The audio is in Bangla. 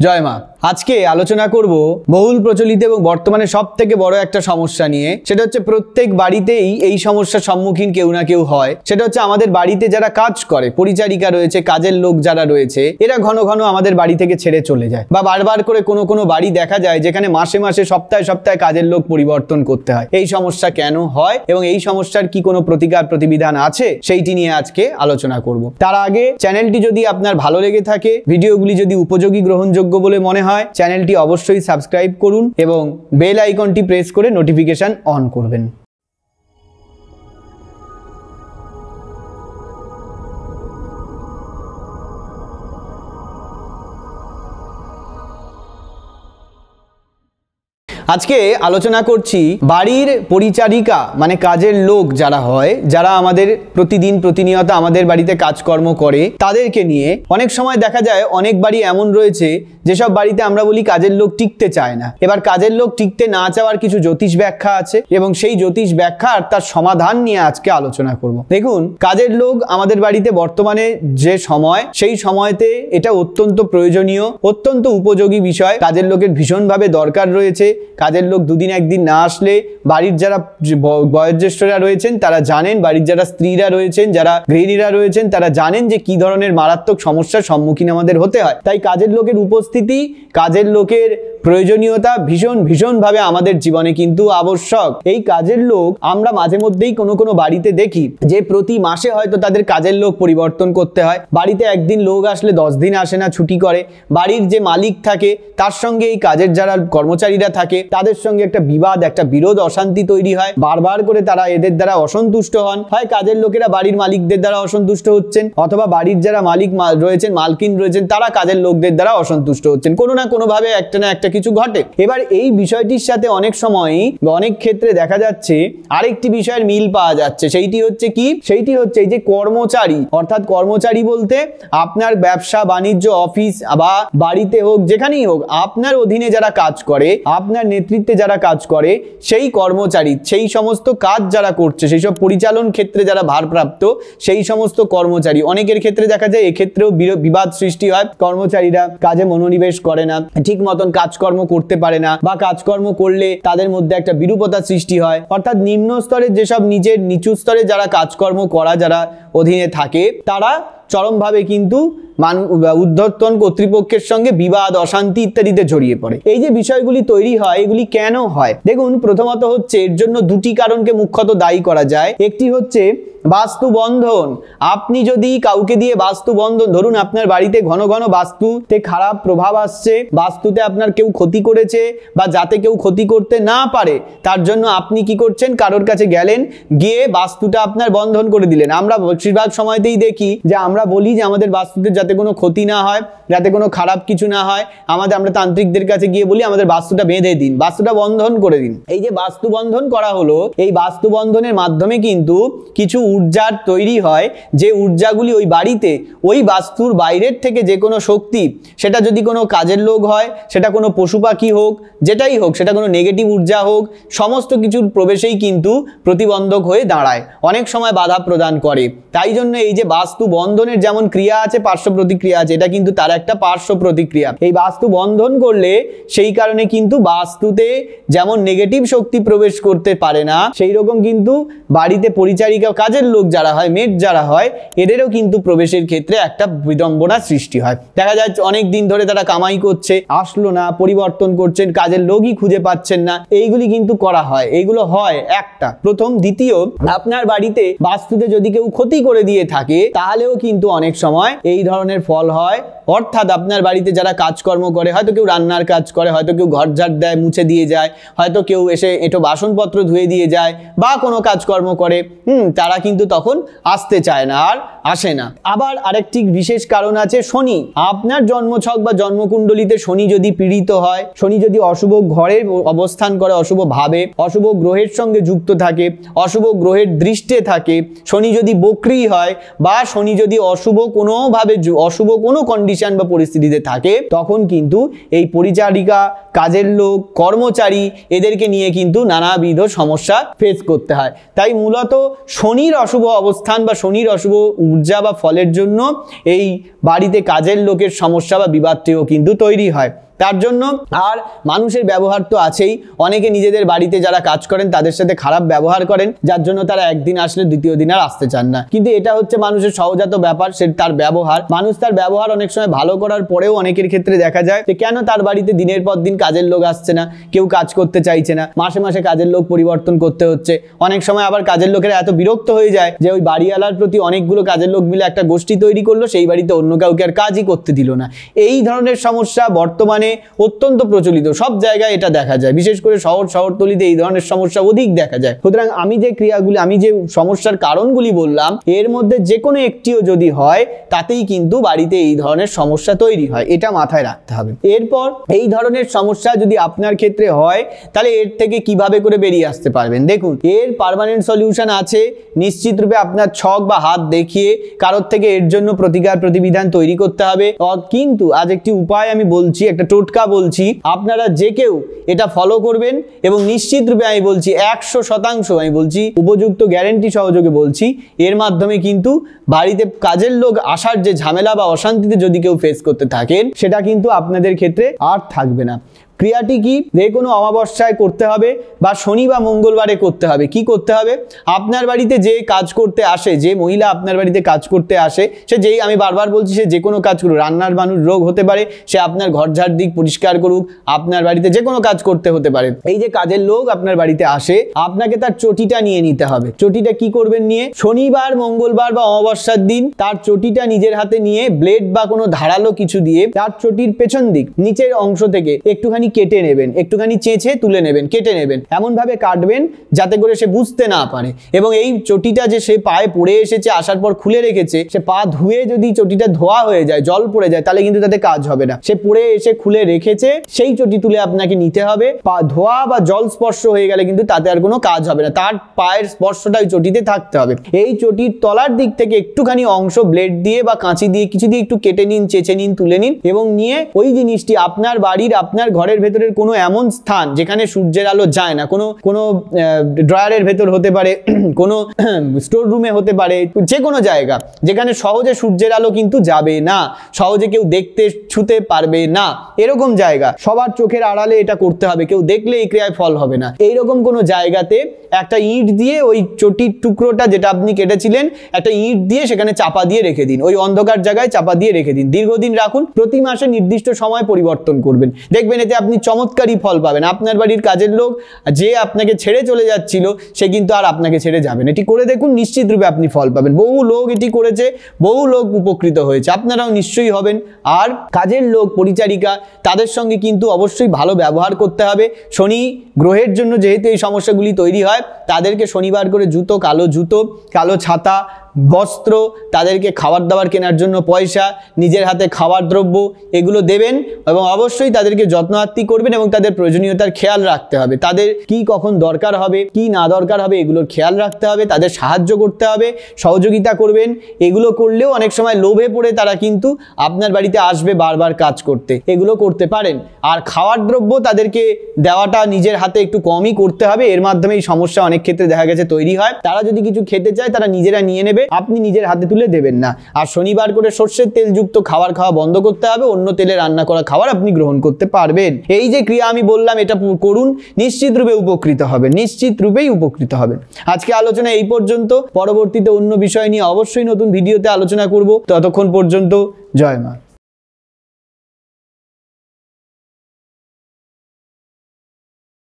জয় মা। আজকে আলোচনা করব বহুল প্রচলিত এবং বর্তমানে সবথেকে বড় একটা সমস্যা নিয়ে। সেটা হচ্ছে প্রত্যেক বাড়িতেই এই সমস্যার সম্মুখীন কেউ না কেউ হয়। সেটা হচ্ছে আমাদের বাড়িতে যারা কাজ করে, পরিচারিকা রয়েছে, কাজের লোক যারা রয়েছে, এরা ঘন ঘন আমাদের বাড়ি থেকে ছেড়ে চলে যায়, বা বারবার করে কোনো কোনো বাড়ি দেখা যায় যেখানে মাসে মাসে সপ্তাহে সপ্তাহে কাজের লোক পরিবর্তন করতে হয়। এই সমস্যা কেন হয় এবং এই সমস্যার কি কোনো প্রতিকার প্রতিবিধান আছে, সেইটি নিয়ে আজকে আলোচনা করব। তার আগে চ্যানেলটি যদি আপনার ভালো লেগে থাকে, ভিডিওগুলি যদি উপযোগী গ্রহণযোগ্য বলে মনে হয়, চ্যানেলটি অবশ্যই সাবস্ক্রাইব করুন এবং বেল আইকনটি প্রেস করে নোটিফিকেশন অন করবেন। আজকে আলোচনা করছি বাড়ির পরিচারিকা মানে কাজের লোক যারা হয়, যারা আমাদের প্রতিদিন প্রতিনিয়ত আমাদের বাড়িতে কাজকর্ম করে, তাদেরকে নিয়ে। অনেক সময় দেখা যায় অনেক বাড়ি এমন রয়েছে যেসব বাড়িতে আমরা বলি কাজের লোক টিকতে চায় না। এবার কাজের লোক টিকতে না চাওয়ার কিছু জ্যোতিষ ব্যাখ্যা আছে এবং সেই জ্যোতিষ ব্যাখ্যা আর তার সমাধান নিয়ে আজকে আলোচনা করব। দেখুন, কাজের লোক আমাদের বাড়িতে বর্তমানে যে সময়, সেই সময়তে এটা অত্যন্ত প্রয়োজনীয়, অত্যন্ত উপযোগী বিষয়। কাজের লোকের ভীষণভাবে দরকার রয়েছে। কাজের লোক দুদিন একদিন না আসলে বাড়ির যারা বয়োজ্যেষ্ঠরা রয়েছেন তারা জানেন, বাড়ির যারা স্ত্রীরা রয়েছেন, যারা গৃহিণীরা রয়েছেন তারা জানেন যে কি ধরনের মারাত্মক সমস্যার সম্মুখীন আমাদের হতে হয়। তাই কাজের লোকের উপস্থিতি, কাজের লোকের প্রয়োজনীয়তা ভীষণভাবে আমাদের জীবনে কিন্তু আবশ্যক। এই কাজের লোক আমরা মাঝে মধ্যেই কোনো কোনো বাড়িতে দেখি যে প্রতি মাসে হয়তো তাদের কাজের লোক পরিবর্তন করতে হয়। বাড়িতে একদিন লোক আসলে 10 দিন আসে না, ছুটি করে। বাড়ির যে মালিক থাকে তার সঙ্গে এই কাজের যারা কর্মচারীরা থাকে তাদের সঙ্গে একটা বিবাদ, একটা বিরোধ, অশান্তি তৈরি হয়। বারবার করে তারা এদের দ্বারা অসন্তুষ্ট হন। হয় কাজের লোকেরা বাড়ির মালিকদের দ্বারা অসন্তুষ্ট হচ্ছেন, অথবা বাড়ির যারা মালিক রয়েছেন, মালকিন রয়েছেন, তারা কাজের লোকদের দ্বারা অসন্তুষ্ট হচ্ছেন। কোনো না কোনোভাবে একটা না একটা কিছু ঘটে। এবার এই বিষয়টির সাথে অনেক সময় অনেক ক্ষেত্রে দেখা যাচ্ছে আরেকটি বিষয়ের মিল পাওয়া যাচ্ছে। সেইটি হচ্ছে কি? সেইটি হচ্ছে এই যে কর্মচারী, অর্থাৎ কর্মচারী বলতে আপনার ব্যবসা বাণিজ্য, অফিস বা বাড়িতে হোক, যেখানেই হোক, আপনার অধীনে যারা কাজ করে, আপনার নেতৃত্বে যারা কাজ করে, সেই কর্মচারী, সেই সমস্ত কাজ যারা করছে, সেই সব পরিচালন ক্ষেত্রে যারা ভারপ্রাপ্ত, সেই সমস্ত কর্মচারী। অনেকের ক্ষেত্রে দেখা যায় এক্ষেত্রেও বিবাদ সৃষ্টি হয়। কর্মচারীরা কাজে মনোনিবেশ করে না, ঠিক মতন কাজকর্ম করতে পারে না, বা কাজকর্ম করলে তাদের মধ্যে একটা বিরূপতা সৃষ্টি হয়। অর্থাৎ নিম্ন স্তরের যেসব নিজের নিচু স্তরে যারা কাজকর্ম করা, যারা অধীনে থাকে, তারা চরমভাবে কিন্তু ঊর্ধ্বতন কর্তৃপক্ষের সঙ্গে বিবাদ, অশান্তি ইত্যাদিতে জড়িয়ে পড়ে। এই যে বিষয়গুলি তৈরি হয়, এগুলি কেন হয়? দেখুন, প্রথমত হচ্ছে এর জন্য দুটি কারণকে মুখ্যত দায়ী করা যায়। একটি হচ্ছে বাস্তু বন্ধন। আপনি যদি কাউকে দিয়ে বাস্তু বন্ধন, ধরুন আপনার বাড়িতে ঘন ঘন বাস্তুতে খারাপ প্রভাব আসছে, বাস্তুতে আপনার কেউ ক্ষতি করেছে, বা যাতে কেউ ক্ষতি করতে না পারে তার জন্য আপনি কি করছেন, কারোর কাছে গেলেন, গিয়ে বাস্তুটা আপনার বন্ধন করে দিলেন। আমরা বেশিরভাগ সময়তেই দেখি যে আমরা বলি যে আমাদের বাস্তুতে যাতে কোনো ক্ষতি না হয়, যাতে কোনো খারাপ কিছু না হয়, আমরা তান্ত্রিকদের কাছে গিয়ে বলি আমাদের বাস্তুটা বেঁধে দিন, বাস্তুটা বন্ধন করে দিন। এই যে বাস্তু বন্ধন করা হলো, এই বাস্তু বন্ধনের মাধ্যমে কিন্তু কিছু ঊর্জার তৈরি হয়, যে ঊর্জাগুলি ওই বাড়িতে, ওই বাস্তুর বাইরের থেকে যে কোনো শক্তি, সেটা যদি কোনো কাজের লোক হয়, সেটা কোনো পশু পাখি হোক, যেটাই হোক, সেটা কোনো নেগেটিভ ঊর্জা হোক, সমস্ত কিছুর প্রবেশেই কিন্তু প্রতিবন্ধক হয়ে দাঁড়ায়, অনেক সময় বাধা প্রদান করে। তাই জন্য এই যে বাস্তু বন্ধনের যেমন ক্রিয়া আছে, পার্শ্ব প্রতিক্রিয়া আছে, এটা কিন্তু তার একটা পার্শ্ব প্রতিক্রিয়া। এই বাস্তু বন্ধন করলে সেই কারণে কিন্তু বাস্তুতে যেমন নেগেটিভ শক্তি প্রবেশ করতে পারে না, সেই রকম কিন্তু বাড়িতে পরিচারিকা, কাজের লোক যারা হয়, মেট যারা হয়, এদেরও কিন্তু প্রবেশের ক্ষেত্রে একটা বিড়ম্বনা সৃষ্টি হয়। দেখা যায় অনেক দিন ধরে তারা কামাই করছে, আসলো না, পরিবর্তন করছেন, কাজের লোকই খুঁজে পাচ্ছেন না, এইগুলি কিন্তু করা হয়। এইগুলো হয় একটা, প্রথম। দ্বিতীয়, আপনার বাড়িতে বাস্তুতে যদি কেউ ক্ষতি করে দিয়ে থাকে, তাহলেও কিন্তু অনেক সময় এই ধরনের ফল হয়। অর্থাৎ আপনার বাড়িতে যারা কাজকর্ম করে, হয়তো কেউ রান্নার কাজ করে, হয়তো কেউ ঘর ঝাড় দেয়, মুছে দিয়ে যায়, হয়তো কেউ এসে এটো বাসনপত্র ধুয়ে দিয়ে যায়, বা কোনো কাজকর্ম করে, তারা কিন্তু তখন আসতে চায় না, আর আসে না। আবার আরেকটি বিশেষ কারণ আছে, শনি। আপনার জন্মছক বা জন্মকুণ্ডলিতে শনি যদি পীড়িত হয়, শনি যদি অশুভ ঘরে অবস্থান করে, অশুভ ভাবে, অশুভ গ্রহের সঙ্গে যুক্ত থাকে, অশুভ গ্রহের দৃষ্টে থাকে, শনি যদি বক্রী হয়, বা শনি যদি অশুভ কোনোভাবে, অশুভ কোনো কন্ডিশন কন্ডিশন বা পরিস্থিতিতে থাকে তখন কিন্তু এই পরিচারিকা, কাজের লোক, কর্মচারী এদেরকে নিয়ে কিন্তু নানাবিধ সমস্যা ফেস করতে হয়। তাই মূলত শনির অশুভ অবস্থান বা শনির অশুভ ঊর্জা বা ফলের জন্য এই বাড়িতে কাজের লোকের সমস্যা বা বিবাদটিও কিন্তু তৈরি হয়। তার জন্য আর মানুষের ব্যবহার তো আছেই, অনেকে নিজেদের বাড়িতে যারা কাজ করেন তাদের সাথে খারাপ ব্যবহার করেন, যার জন্য তারা একদিন আসলে দ্বিতীয় দিন আর আসতে চান না। কিন্তু এটা হচ্ছে মানুষের সহজাত ব্যাপার, সে তার ব্যবহার, মানুষ তার ব্যবহার অনেক সময় ভালো করার পরেও অনেকের ক্ষেত্রে দেখা যায় যে কেন তার বাড়িতে দিনের পর দিন কাজের লোক আসছে না, কেউ কাজ করতে চাইছে না, মাসে মাসে কাজের লোক পরিবর্তন করতে হচ্ছে। অনেক সময় আবার কাজের লোকেরা এত বিরক্ত হয়ে যায় যে ওই বাড়িওয়ালার প্রতি অনেকগুলো কাজের লোক মিলে একটা গোষ্ঠী তৈরি করলো, সেই বাড়িতে অন্য কাউকে আর কাজই করতে দিল না। এই ধরনের সমস্যা বর্তমানে অত্যন্ত প্রচলিত, সব জায়গায় এটা দেখা যায়, বিশেষ করে শহরতলিতে এই ধরনের সমস্যা অধিক দেখা যায়। সুতরাং আমি যে ক্রিয়াগুলি, আমি যে সমস্যার কারণগুলি বললাম, এর মধ্যে যে কোনো একটিও যদি হয় তাতেই কিন্তু বাড়িতে এই ধরনের সমস্যা তৈরি হয়, এটা মাথায় রাখতে হবে। এরপর এই ধরনের সমস্যা যদি আপনার ক্ষেত্রে হয় তাহলে এর থেকে কিভাবে করে বেরিয়ে আসতে পারবেন, দেখুন এর পার্মানেন্ট সলিউশন আছে। নিশ্চিত রূপে আপনার ছক বা হাত দেখিয়ে কারোর থেকে এর জন্য প্রতিকার প্রতিবিধান তৈরি করতে হবে। কিন্তু আজ একটি উপায় আমি বলছি, একটা টোটকা বলছি, আপনারা যে কেউ এটা ফলো করবেন এবং নিশ্চিত রূপে আমি বলছি 100% আমি বলছি, উপযুক্ত গ্যারেন্টি সহযোগে বলছি, এর মাধ্যমে কিন্তু বাড়িতে কাজের লোক আসার যে ঝামেলা বা অশান্তিতে যদি কেউ ফেস করতে থাকেন সেটা কিন্তু আপনাদের ক্ষেত্রে আর থাকবে না। ক্রিয়াটি কি, যে কোনো অমাবস্যায় করতে হবে বা শনি বা মঙ্গলবারে করতে হবে। কি করতে হবে, আপনার বাড়িতে যে কাজ করতে আসে, যে মহিলা আপনার বাড়িতে কাজ করতে আসে, সে যেই, আমি বারবার বলছি, সে যে কোনো কাজ করুক, রান্নার মানুষ রোগ হতে পারে, সে আপনার ঘর ঝাড় দিক, পরিষ্কার করুক, আপনার বাড়িতে যে কোনো কাজ করতে হতে পারে। এই যে কাজের লোক আপনার বাড়িতে আসে, আপনাকে তার চটিটা নিয়ে নিতে হবে। চটিটা কি করবেন নিয়ে, শনিবার, মঙ্গলবার বা অমাবস্যার দিন তার চটিটা নিজের হাতে নিয়ে ব্লেড বা কোনো ধারালো কিছু দিয়ে তার চটির পেছন দিক নিচের অংশ থেকে একটুখানি কেটে নেবেন, একটুখানি চেঁচে তুলে নেবেন, কেটে নেবেন, এমন ভাবে কাটবেন যাতে করে সে বুঝতে না পারে। এবং এই চটিটা যে সে পায়ে পড়ে এসেছে, আসার পর খুলে রেখেছে, সে পা ধুয়ে যদি চটিটা ধোয়া হয়ে যায়, জল পড়ে যায়, তাহলে কিন্তু তাতে কাজ হবে না। সে পড়ে এসে খুলে রেখেছে, সেই চটি তুলে আপনাকে নিতে হবে। পা ধোয়া বা জল স্পর্শ হয়ে গেলে কিন্তু তাতে আর কোনো কাজ হবে না, তার পায়ের স্পর্শটা ওই চটিতে থাকতে হবে। এই চটির তলার দিক থেকে একটুখানি অংশ ব্লেড দিয়ে বা কাঁচি দিয়ে কিছু দিয়ে একটু কেটে নিন, চেঁচে নিন, তুলে নিন এবং নিয়ে ওই জিনিসটি আপনার বাড়ির, আপনার ঘরের ভেতরের কোনো এমন স্থান যেখানে সূর্যের আলো যায় না, কোনো ড্রয়ারের ভেতর হতে পারে, কোনো স্টোর রুমে হতে পারে, যে কোনো জায়গা যেখানে সহজে সূর্যের আলো কিন্তু যাবে না, সহজে কেউ দেখতে ছুতে পারবে না, এরকম জায়গা, সবার চোখের আড়ালে এটা করতে হবে, কেউ দেখলে এই ক্রিয়ায় ফল হবে না। এইরকম কোনো জায়গাতে একটা ইট দিয়ে ওই চটির টুকরোটা যেটা আপনি কেটেছিলেন, একটা ইট দিয়ে সেখানে চাপা দিয়ে রেখে দিন, ওই অন্ধকার জায়গায় চাপা দিয়ে রেখে দিন, দীর্ঘদিন রাখুন। প্রতি মাসে নির্দিষ্ট সময় পরিবর্তন করবেন, দেখবেন এতে আপনি চমৎকারী ফল পাবেন। আপনার বাড়ির কাজের লোক যে আপনাকে ছেড়ে চলে যাচ্ছিল, সে কিন্তু আর আপনাকে ছেড়ে যাবেন। এটি করে দেখুন, নিশ্চিত রূপে আপনি ফল পাবেন। বহু লোক এটি করেছে, বহু লোক উপকৃত হয়েছে, আপনারাও নিশ্চয়ই হবেন। আর কাজের লোক, পরিচারিকা, তাদের সঙ্গে কিন্তু অবশ্যই ভালো ব্যবহার করতে হবে। শনি গ্রহের জন্য যেহেতু এই সমস্যাগুলি তৈরি হয়, তাদেরকে শনিবার করে জুতো, কালো ছাতা, বস্ত্র, তাদেরকে খাবার দাবার কেনার জন্য পয়সা, নিজের হাতে খাবার দ্রব্য এগুলো দেবেন এবং অবশ্যই তাদেরকে যত্নার্থী করবেন এবং তাদের প্রয়োজনীয়তার খেয়াল রাখতে হবে। তাদের কি কখন দরকার হবে, কি না দরকার হবে, এগুলোর খেয়াল রাখতে হবে, তাদের সাহায্য করতে হবে, সহযোগিতা করবেন। এগুলো করলেও অনেক সময় লোভে পড়ে তারা কিন্তু আপনার বাড়িতে আসবে বারবার কাজ করতে, এগুলো করতে পারেন। আর খাবার দ্রব্য তাদেরকে দেওয়াটা নিজের হাতে একটু কমই করতে হবে, এর মাধ্যমে এই সমস্যা অনেক ক্ষেত্রে দেখা গেছে তৈরি হয়। তারা যদি কিছু খেতে চায় তারা নিজেরা নিয়ে নেবে, আপনি নিজের হাতে তুলে দেবেন না। আর শনিবার করে সরষের তেলযুক্ত খাবার খাওয়া বন্ধ করতে হবে, অন্য তেলে রান্না করা খাবার আপনি গ্রহণ করতে পারবেন। এই যে ক্রিয়া আমি বললাম, এটা করুন, নিশ্চিত রূপে উপকৃত হবেন, নিশ্চিত রূপেই উপকৃত হবেন। আজকে আলোচনা এই পর্যন্ত, পরবর্তীতে অন্য বিষয় নিয়ে অবশ্যই নতুন ভিডিওতে আলোচনা করব। ততক্ষণ পর্যন্ত জয় মা।